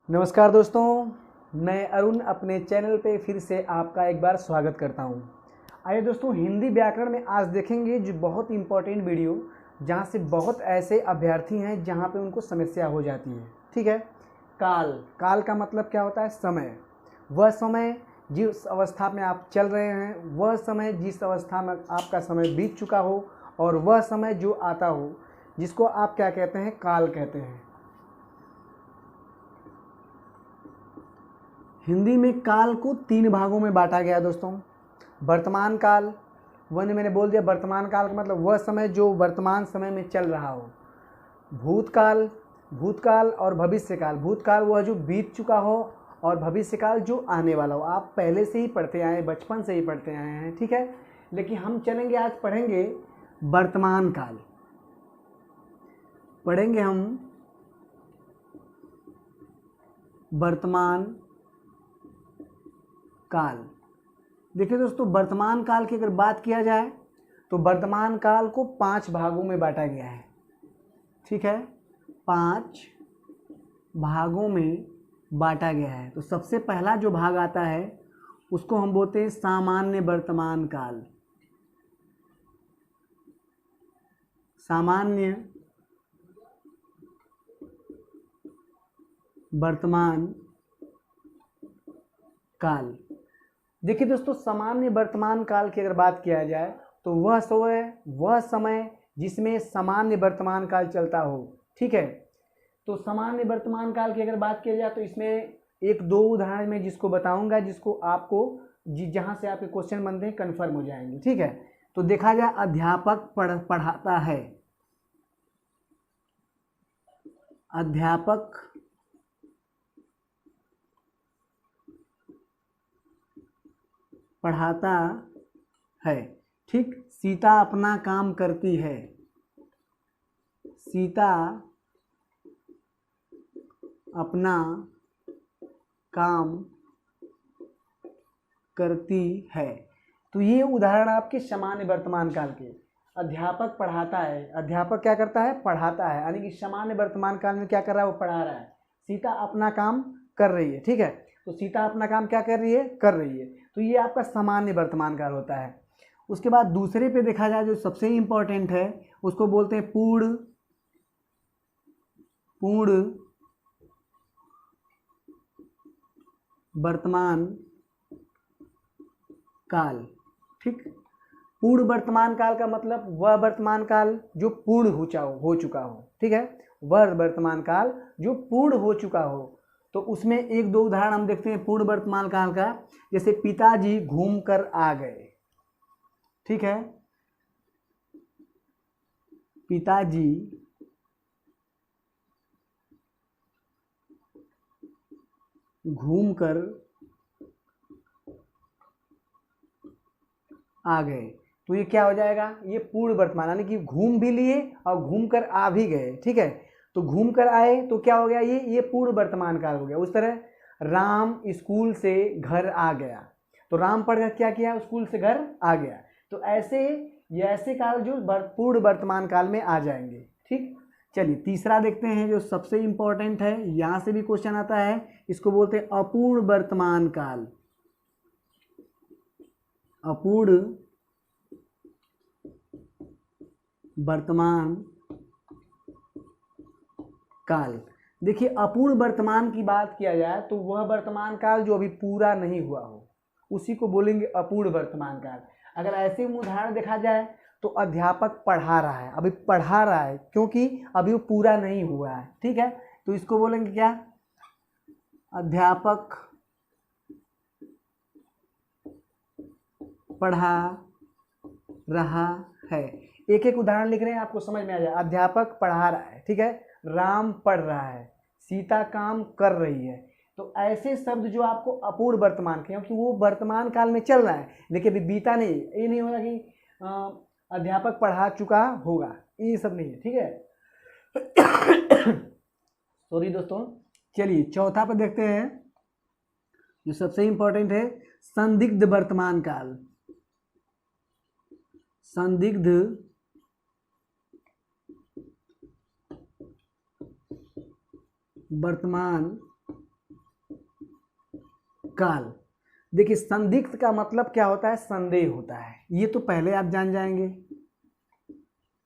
नमस्कार दोस्तों, मैं अरुण अपने चैनल पे फिर से आपका एक बार स्वागत करता हूँ। आइए दोस्तों, हिंदी व्याकरण में आज देखेंगे जो बहुत इंपॉर्टेंट वीडियो, जहाँ से बहुत ऐसे अभ्यर्थी हैं जहाँ पे उनको समस्या हो जाती है। ठीक है। काल का मतलब क्या होता है? समय। वह समय जिस अवस्था में आप चल रहे हैं, वह समय जिस अवस्था में आपका समय बीत चुका हो, और वह समय जो आता हो जिसको आप क्या कहते हैं? काल कहते हैं। हिंदी में काल को 3 भागों में बांटा गया है दोस्तों। वर्तमान काल, मैंने बोल दिया वर्तमान काल का मतलब वह समय जो वर्तमान समय में चल रहा हो। भूतकाल और भविष्यकाल। भूतकाल वह जो बीत चुका हो, और भविष्यकाल जो आने वाला हो। आप पहले से ही पढ़ते आए हैं, बचपन से ही पढ़ते आए हैं, ठीक है। लेकिन हम चलेंगे, आज पढ़ेंगे वर्तमान काल। पढ़ेंगे हम वर्तमान काल। देखिए दोस्तों, वर्तमान काल की अगर बात किया जाए तो वर्तमान काल को 5 भागों में बांटा गया है। ठीक है, 5 भागों में बांटा गया है। तो सबसे पहला जो भाग आता है उसको हम बोलते हैं सामान्य वर्तमान काल। सामान्य वर्तमान काल। देखिए दोस्तों, सामान्य वर्तमान काल की अगर बात किया जाए तो वह समय जिसमें सामान्य वर्तमान काल चलता हो। ठीक है। तो सामान्य वर्तमान काल की अगर बात किया जाए तो इसमें एक दो उदाहरण में जिसको बताऊंगा, जिसको आपको जहां से आपके क्वेश्चन बनते हैं कन्फर्म हो जाएंगे। ठीक है। तो देखा जाए, अध्यापक पढ़ाता है। अध्यापक पढ़ाता है। ठीक। सीता अपना काम करती है। सीता अपना काम करती है। तो ये उदाहरण आपके सामान्य वर्तमान काल के। अध्यापक पढ़ाता है। अध्यापक क्या करता है? पढ़ाता है। यानी कि सामान्य वर्तमान काल में क्या कर रहा है? वो पढ़ा रहा है। सीता अपना काम कर रही है। ठीक है। तो सीता अपना काम क्या कर रही है? कर रही है। तो ये आपका सामान्य वर्तमान काल होता है। उसके बाद दूसरे पे देखा जाए, जो सबसे इंपॉर्टेंट है उसको बोलते हैं पूर्ण वर्तमान काल। ठीक। पूर्ण वर्तमान काल का मतलब वह वर्तमान काल जो पूर्ण हो चुका हो। ठीक है। वह वर्तमान काल जो पूर्ण हो चुका हो। तो उसमें एक दो उदाहरण हम देखते हैं पूर्ण वर्तमान काल का। जैसे पिताजी घूम कर आ गए। ठीक है। पिताजी घूम कर आ गए। तो ये क्या हो जाएगा? ये पूर्ण वर्तमान, यानी कि घूम भी लिए और घूम कर आ भी गए। ठीक है। तो घूम कर आए तो क्या हो गया? ये पूर्ण वर्तमान काल हो गया। उस तरह राम स्कूल से घर आ गया। तो राम पढ़कर क्या किया? स्कूल से घर आ गया। तो ऐसे काल जो पूर्ण वर्तमान काल में आ जाएंगे। ठीक। चलिए तीसरा देखते हैं, जो सबसे इंपॉर्टेंट है, यहां से भी क्वेश्चन आता है। इसको बोलते हैं अपूर्ण वर्तमान काल। अपूर्ण वर्तमान काल। देखिए, अपूर्ण वर्तमान की बात किया जाए तो वह वर्तमान काल जो अभी पूरा नहीं हुआ हो, उसी को बोलेंगे अपूर्ण वर्तमान काल। अगर ऐसे उदाहरण देखा जाए तो अध्यापक पढ़ा रहा है, अभी पढ़ा रहा है क्योंकि अभी वो पूरा नहीं हुआ है। ठीक है। तो इसको बोलेंगे क्या? अध्यापक पढ़ा रहा है। एक एक उदाहरण लिख रहे हैं, आपको समझ में आ जाए। अध्यापक पढ़ा रहा है। ठीक है। राम पढ़ रहा है। सीता काम कर रही है। तो ऐसे शब्द जो आपको अपूर्ण वर्तमान के, क्योंकि वो वर्तमान काल में चल रहा है लेकिन अभी बीता नहीं। ये नहीं होगा कि अध्यापक पढ़ा चुका होगा, ये सब नहीं है। ठीक है। सॉरी दोस्तों। चलिए चौथा पर देखते हैं, जो सबसे इंपॉर्टेंट है, संदिग्ध वर्तमान काल। संदिग्ध वर्तमान काल। देखिए संदिग्ध का मतलब क्या होता है, संदेह होता है, ये तो पहले आप जान जाएंगे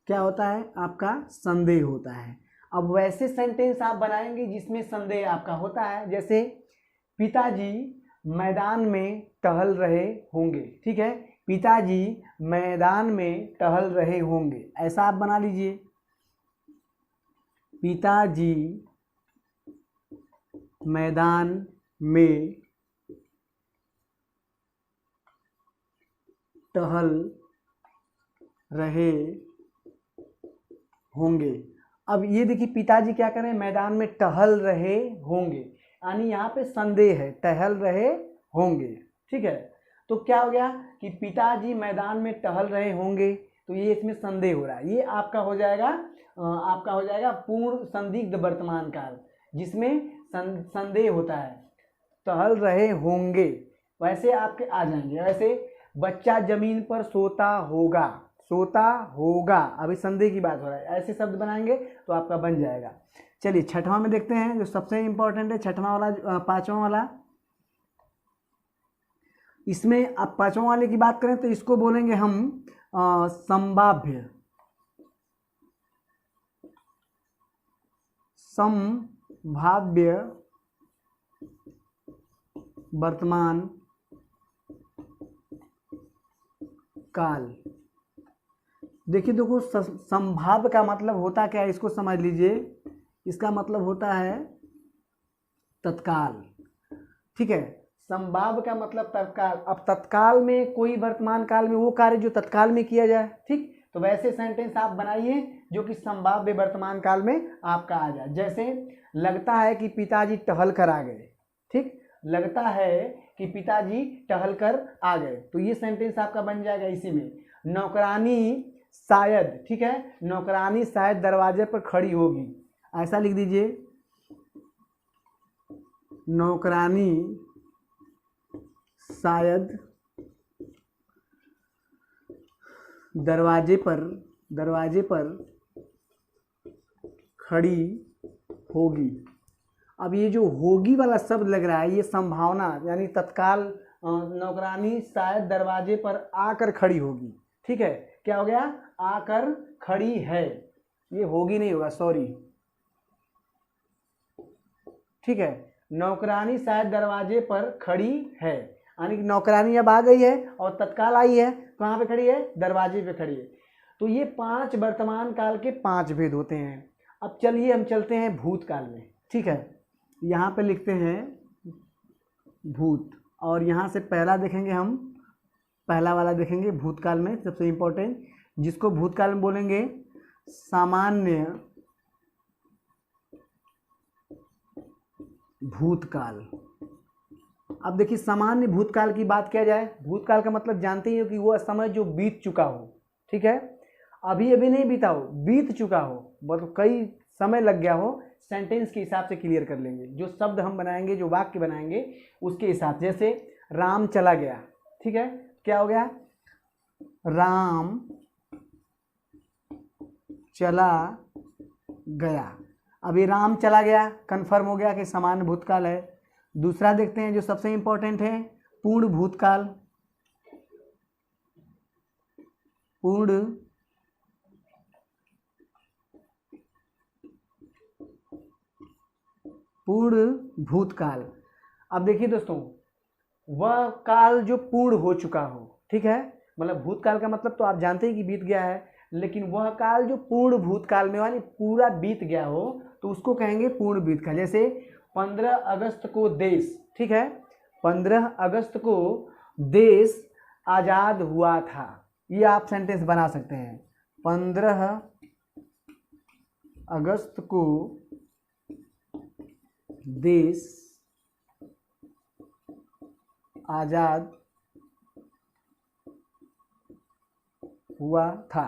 क्या होता है आपका, संदेह होता है। अब वैसे सेंटेंस आप बनाएंगे जिसमें संदेह आपका होता है, जैसे पिताजी मैदान में टहल रहे होंगे, ठीक है, पिताजी मैदान में टहल रहे होंगे, ऐसा आप बना लीजिए, पिताजी मैदान में टहल रहे होंगे। अब ये देखिए पिताजी क्या करें, मैदान में टहल रहे होंगे, यानी यहाँ पे संदेह है, टहल रहे होंगे, ठीक है। तो क्या हो गया कि पिताजी मैदान में टहल रहे होंगे, तो ये इसमें संदेह हो रहा है, ये आपका हो जाएगा पूर्ण संदिग्ध वर्तमान काल, जिसमें संदेह होता है, टहल रहे होंगे, वैसे आपके आ जाएंगे। वैसे बच्चा जमीन पर सोता होगा, अभी संदेह की बात हो रहा है, ऐसे शब्द बनाएंगे तो आपका बन जाएगा। चलिए छठवां में देखते हैं, जो सबसे इंपॉर्टेंट है छठवां वाला, पांचवां वाला। इसमें आप पांचवां वाले की बात करें तो इसको बोलेंगे हम संभाव्य वर्तमान काल। देखो संभाव्य का मतलब होता क्या है, इसको समझ लीजिए, इसका मतलब होता है तत्काल, ठीक है। संभाव्य का मतलब तत्काल। अब तत्काल में कोई वर्तमान काल में वो कार्य जो तत्काल में किया जाए, ठीक, तो वैसे सेंटेंस आप बनाइए जो कि संभाव्य वर्तमान काल में आपका आ जाए। जैसे लगता है कि पिताजी टहल कर आ गए, ठीक, लगता है कि पिताजी टहल कर आ गए, तो ये सेंटेंस आपका बन जाएगा इसी में। नौकरानी शायद, ठीक है, नौकरानी शायद दरवाजे पर खड़ी होगी, ऐसा लिख दीजिए, नौकरानी शायद दरवाजे पर खड़ी होगी। अब ये जो होगी वाला शब्द लग रहा है, ये संभावना यानी तत्काल, नौकरानी शायद दरवाजे पर आकर खड़ी होगी, ठीक है, क्या हो गया, आकर खड़ी है, ये होगी नहीं होगा, सॉरी, ठीक है, नौकरानी शायद दरवाजे पर खड़ी है, यानी कि नौकरानी अब आ गई है और तत्काल आई है, कहाँ पे खड़ी है, दरवाजे पे खड़ी है। तो ये 5 वर्तमान काल के 5 भेद होते हैं। अब चलिए हम चलते हैं भूतकाल में, ठीक है, यहाँ पे लिखते हैं भूत, और यहाँ से पहला देखेंगे हम, पहला वाला देखेंगे भूतकाल में, सबसे इंपॉर्टेंट, जिसको भूतकाल में बोलेंगे सामान्य भूतकाल। अब देखिए सामान्य भूतकाल की बात किया जाए, भूतकाल का मतलब जानते ही हो कि वो समय जो बीत चुका हो, ठीक है, अभी नहीं बीता हो, बीत चुका हो, मतलब कई समय लग गया हो, सेंटेंस के हिसाब से क्लियर कर लेंगे, जो शब्द हम बनाएंगे, जो वाक्य बनाएंगे उसके हिसाब से। जैसे राम चला गया, ठीक है, क्या हो गया, राम चला गया। अभी राम चला गया कंफर्म हो गया कि सामान्य भूतकाल है। दूसरा देखते हैं जो सबसे इंपॉर्टेंट है, पूर्ण भूतकाल। पूर्ण भूतकाल। अब देखिए दोस्तों, वह काल जो पूर्ण हो चुका हो, ठीक है, मतलब भूतकाल का मतलब तो आप जानते हैं कि बीत गया है, लेकिन वह काल जो पूर्ण भूतकाल में यानी पूरा बीत गया हो तो उसको कहेंगे पूर्ण भूतकाल। जैसे 15 अगस्त को देश, ठीक है, 15 अगस्त को देश आज़ाद हुआ था, ये आप सेंटेंस बना सकते हैं, 15 अगस्त को देश आज़ाद हुआ था।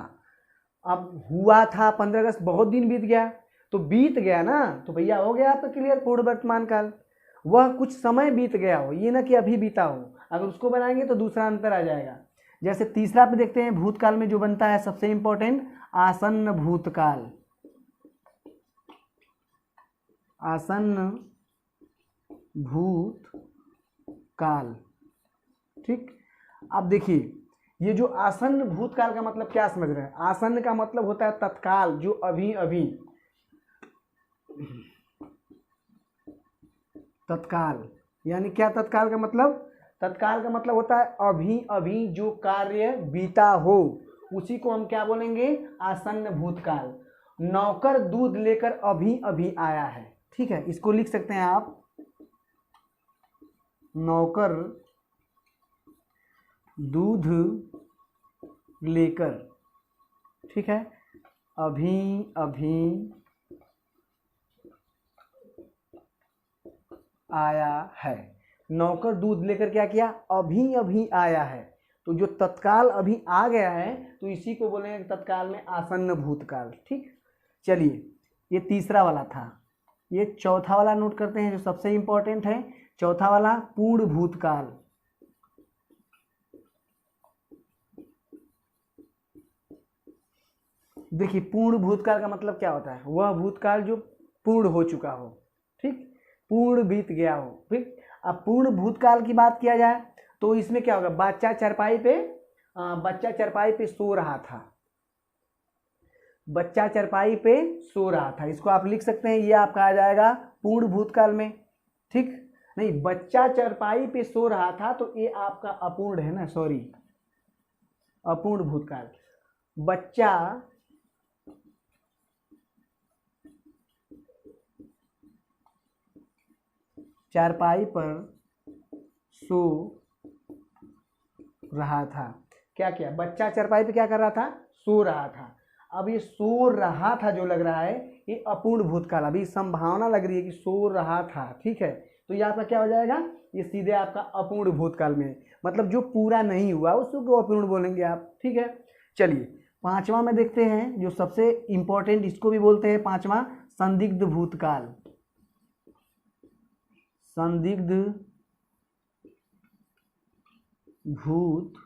अब हुआ था 15 अगस्त, बहुत दिन बीत गया, तो बीत गया ना, तो भैया हो गया आपका क्लियर पूर्ण वर्तमान काल। वह कुछ समय बीत गया हो, ये ना कि अभी बीता हो, अगर उसको बनाएंगे तो दूसरा अंतर आ जाएगा। जैसे तीसरा पे देखते हैं भूतकाल में जो बनता है सबसे इंपॉर्टेंट, आसन्न भूतकाल। आसन्न भूतकाल काल। ठीक, अब देखिए ये जो आसन्न भूतकाल का मतलब क्या समझ रहे हैं? आसन्न का मतलब होता है तत्काल, जो अभी अभी, तत्काल यानी क्या? तत्काल का मतलब, तत्काल का मतलब होता है अभी अभी जो कार्य बीता हो, उसी को हम क्या बोलेंगे? आसन्न भूतकाल। नौकर दूध लेकर अभी अभी आया है, ठीक है, इसको लिख सकते हैं आप, नौकर दूध लेकर, ठीक है, अभी अभी आया है। नौकर दूध लेकर क्या किया? अभी अभी आया है। तो जो तत्काल अभी आ गया है, तो इसी को बोलेंगे तत्काल में आसन्न भूतकाल। ठीक, चलिए ये तीसरा वाला था। ये चौथा वाला नोट करते हैं जो सबसे इंपॉर्टेंट है। चौथा वाला पूर्ण भूतकाल। देखिए पूर्ण भूतकाल का मतलब क्या होता है? वह भूतकाल जो पूर्ण हो चुका हो, ठीक, पूर्ण बीत गया हो। ठीक, अब पूर्ण भूतकाल की बात किया जाए तो इसमें क्या होगा? बच्चा चरपाई पे सो रहा था, बच्चा चरपाई पे सो रहा था, इसको आप लिख सकते हैं, ये आपका आ जाएगा पूर्ण भूतकाल में। ठीक, नहीं, बच्चा चरपाई पे सो रहा था तो ये आपका अपूर्ण है ना, सॉरी, अपूर्ण भूतकाल। बच्चा चारपाई पर सो रहा था। क्या किया? बच्चा चारपाई पे क्या कर रहा था? सो रहा था। अब ये सो रहा था जो लग रहा है, ये अपूर्ण भूतकाल, अभी संभावना लग रही है कि सो रहा था, ठीक है, तो ये आपका क्या हो जाएगा? ये सीधे आपका अपूर्ण भूतकाल में, मतलब जो पूरा नहीं हुआ उसको अपूर्ण बोलेंगे आप। ठीक है, चलिए पांचवा में देखते हैं जो सबसे इंपॉर्टेंट, इसको भी बोलते हैं पांचवा संदिग्ध भूतकाल। संदिग्ध भूतकाल।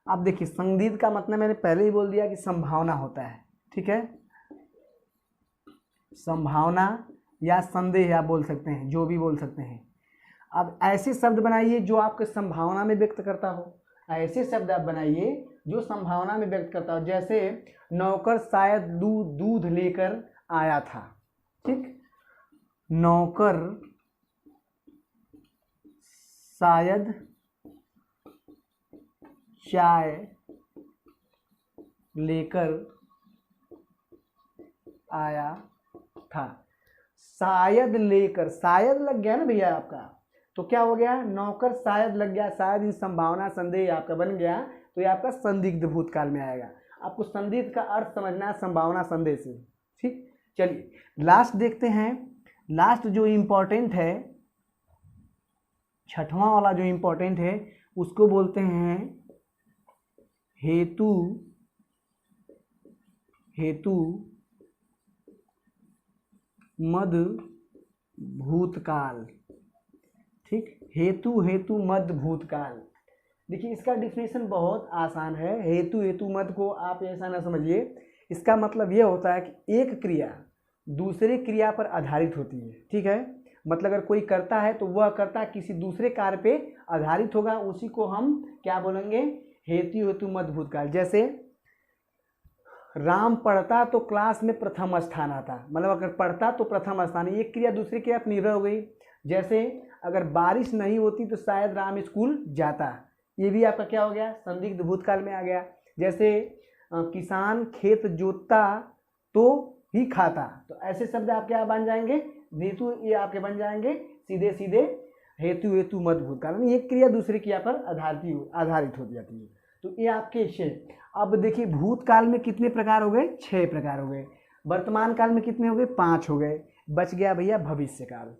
अब देखिए संदिग्ध का मतलब मैंने पहले ही बोल दिया कि संभावना होता है, ठीक है, संभावना या संदेह आप बोल सकते हैं, जो भी बोल सकते हैं। अब ऐसे शब्द बनाइए जो आपके संभावना में व्यक्त करता हो, ऐसे शब्द आप बनाइए जो संभावना में व्यक्त करता हो। जैसे नौकर शायद दूध लेकर आया था। ठीक, नौकर शायद चाय लेकर आया था। शायद लेकर, शायद लग गया ना भैया आपका, तो क्या हो गया? नौकर शायद लग गया, शायद इन संभावना संदेह आपका बन गया, तो ये आपका संदिग्ध भूतकाल में आएगा। आपको संदिग्ध का अर्थ समझना है संभावना संदेह से। ठीक, चलिए लास्ट देखते हैं। लास्ट जो इम्पोर्टेंट है, छठवां वाला जो इम्पोर्टेंट है, उसको बोलते हैं हेतु मद भूतकाल। ठीक, हेतु मद भूतकाल। देखिए इसका डिफिनेशन बहुत आसान है। हेतु मद को आप ऐसा ना समझिए, इसका मतलब यह होता है कि एक क्रिया दूसरे क्रिया पर आधारित होती है। ठीक है, मतलब अगर कोई करता है तो वह करता किसी दूसरे कार्य पे आधारित होगा, उसी को हम क्या बोलेंगे? हेतु मद भूतकाल। जैसे राम पढ़ता तो क्लास में प्रथम स्थान आता, मतलब अगर पढ़ता तो प्रथम स्थान, एक क्रिया दूसरी क्रिया पर निर्भर हो गई। जैसे अगर बारिश नहीं होती तो शायद राम स्कूल जाता, ये भी आपका क्या हो गया? संदिग्ध भूतकाल में आ गया। जैसे किसान खेत जोतता तो ही खाता, तो ऐसे शब्द आप क्या बन जाएंगे? हेतु, ये आपके बन जाएंगे सीधे सीधे हेतु मद भूतकाल। एक क्रिया दूसरी क्रिया पर आधारित हो जाती है। तो ये आपके 6। अब देखिए भूतकाल में कितने प्रकार हो गए? 6 प्रकार हो गए। वर्तमान काल में कितने हो गए? 5 हो गए। बच गया भैया भविष्यकाल।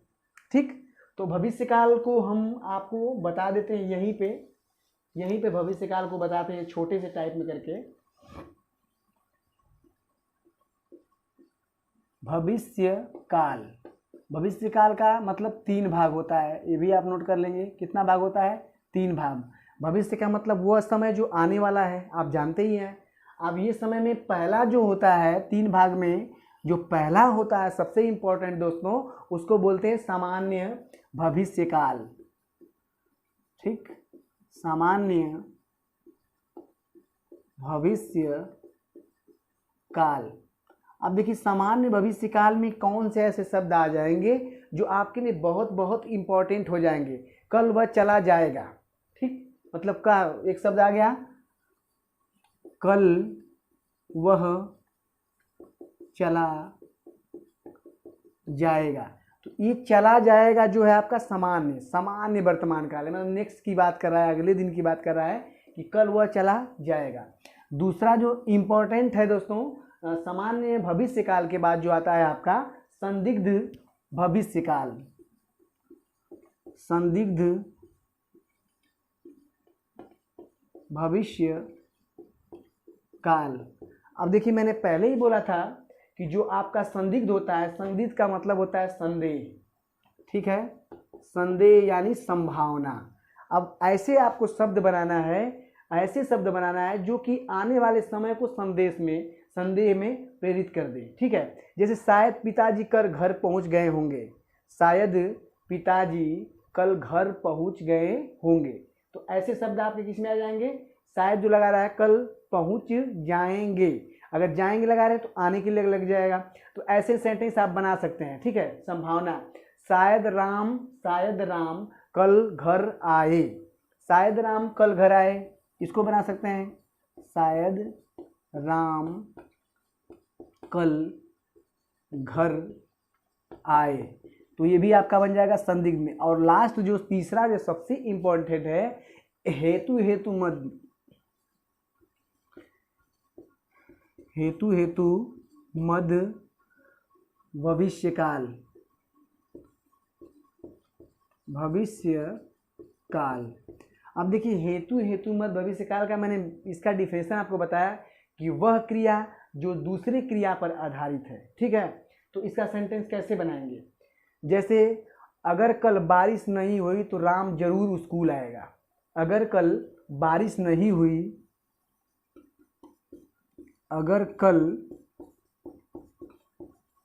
ठीक, तो भविष्यकाल को हम आपको बता देते हैं यहीं पे भविष्यकाल को बताते हैं छोटे से टाइप में करके। भविष्यकाल का मतलब 3 भाग होता है, ये भी आप नोट कर लेंगे। कितना भाग होता है? 3 भाग। भविष्य का मतलब वह समय जो आने वाला है, आप जानते ही हैं। अब ये समय में पहला जो होता है 3 भाग में, जो पहला होता है सबसे इंपॉर्टेंट दोस्तों, उसको बोलते हैं सामान्य भविष्यकाल। ठीक, सामान्य भविष्य काल। अब देखिए सामान्य भविष्य काल में कौन से ऐसे शब्द आ जाएंगे जो आपके लिए बहुत बहुत इंपॉर्टेंट हो जाएंगे। कल वह चला जाएगा, ठीक, मतलब का एक शब्द आ गया, कल वह चला जाएगा। तो ये चला जाएगा जो है आपका सामान्य वर्तमान काल है, मतलब नेक्स्ट की बात कर रहा है, अगले दिन की बात कर रहा है कि कल वह चला जाएगा। दूसरा जो इम्पोर्टेंट है दोस्तों, सामान्य भविष्य काल के बाद जो आता है आपका संदिग्ध भविष्य काल। संदिग्ध भविष्य काल। अब देखिए मैंने पहले ही बोला था कि जो आपका संदिग्ध होता है, संदिग्ध का मतलब होता है संदेह, ठीक है, संदेह यानी संभावना। अब ऐसे आपको शब्द बनाना है, ऐसे शब्द बनाना है जो कि आने वाले समय को संदेह में प्रेरित कर दे, ठीक है। जैसे शायद पिताजी कल घर पहुंच गए होंगे, शायद पिताजी कल घर पहुंच गए होंगे। तो ऐसे शब्द आपके किस में आ जाएंगे, शायद जो लगा रहा है कल पहुंच जाएंगे, अगर जाएंगे लगा रहे हैं तो आने के लिए लग जाएगा। तो ऐसे सेंटेंस आप बना सकते हैं, ठीक है। संभावना, शायद राम कल घर आए, शायद राम कल घर आए, इसको बना सकते हैं, शायद राम कल घर आए। तो ये भी आपका बन जाएगा संदिग्ध में। और लास्ट जो तीसरा जो सबसे इंपॉर्टेंट है, हेतु मद भविष्य काल। अब देखिए हेतु मद भविष्य काल का मैंने इसका डिफिनेशन आपको बताया कि वह क्रिया जो दूसरी क्रिया पर आधारित है, ठीक है। तो इसका सेंटेंस कैसे बनाएंगे, जैसे अगर कल बारिश नहीं हुई तो राम जरूर स्कूल आएगा। अगर कल बारिश नहीं हुई, अगर कल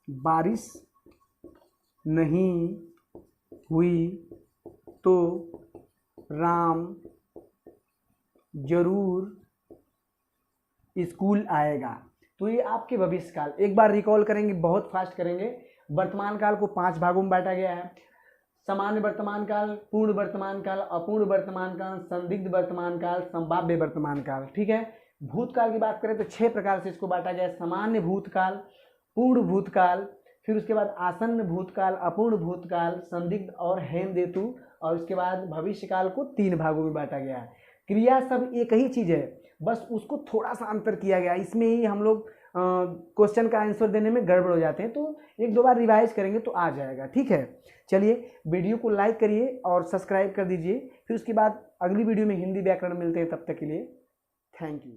बारिश नहीं हुई तो राम जरूर स्कूल आएगा। तो ये आपके भविष्य काल, एक बार रिकॉल करेंगे, बहुत फास्ट करेंगे। वर्तमान काल को 5 भागों में बांटा गया है, सामान्य वर्तमान काल, पूर्ण वर्तमान काल, अपूर्ण वर्तमान काल, संदिग्ध वर्तमान काल, संभाव्य वर्तमान काल, ठीक है। भूतकाल की बात करें तो 6 प्रकार से इसको बांटा गया है, सामान्य भूतकाल, पूर्ण भूतकाल, फिर उसके बाद आसन्न भूतकाल, अपूर्ण भूतकाल, संदिग्ध और हेमदेतु, और उसके बाद भविष्य काल को 3 भागों में बांटा गया है। क्रिया सब एक ही चीज़ है, बस उसको थोड़ा सा अंतर किया गया, इसमें ही हम लोग क्वेश्चन का आंसर देने में गड़बड़ हो जाते हैं। तो 1-2 बार रिवाइज करेंगे तो आ जाएगा, ठीक है। चलिए वीडियो को लाइक करिए और सब्सक्राइब कर दीजिए, फिर उसके बाद अगली वीडियो में हिंदी व्याकरण मिलते हैं, तब तक के लिए थैंक यू।